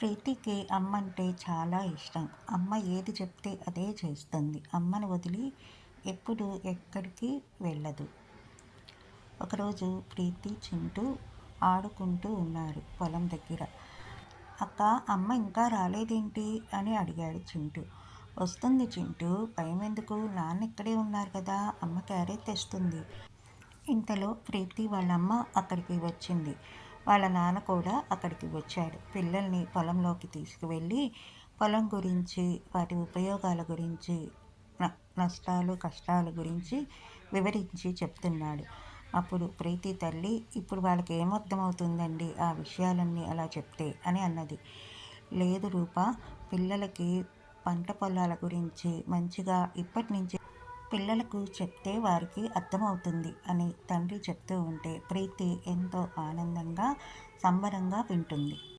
ప్రీతికి అమ్మ అంటే చాలా ఇష్టం. అమ్మ ఏది చెప్తే అదే చేస్తుంది. అమ్మను వదిలి ఎప్పుడు ఎక్కడికి వెళ్ళదు. ఒకరోజు ప్రీతి, చింటూ ఆడుకుంటూ ఉన్నారు పొలం దగ్గర. అక్క, అమ్మ ఇంకా రాలేదేంటి అని అడిగాడు చింటూ. వస్తుంది చింటూ, భయమెందుకు, నాన్న ఇక్కడే ఉన్నారు కదా, అమ్మ క్యారేజ్ తెస్తుంది. ఇంతలో ప్రీతి వాళ్ళమ్మ అక్కడికి వచ్చింది. వాళ్ళ నాన్న కూడా అక్కడికి వచ్చాడు. పిల్లల్ని పొలంలోకి తీసుకువెళ్ళి పొలం గురించి, వాటి ఉపయోగాల గురించి, నష్టాలు కష్టాల గురించి వివరించి చెప్తున్నాడు. అప్పుడు ప్రీతి తల్లి, ఇప్పుడు వాళ్ళకి ఏమర్థమవుతుందండి ఆ విషయాలన్నీ అలా చెప్తే అని అన్నది. లేదు రూపా, పిల్లలకి పంట పొలాల గురించి మంచిగా ఇప్పటి నుంచి పిల్లలకు చెప్తే వారికి అర్థమవుతుంది అని తండ్రి చెప్తూ ఉంటే ప్రీతి ఎంతో ఆనందంగా, సంబరంగా వింటుంది.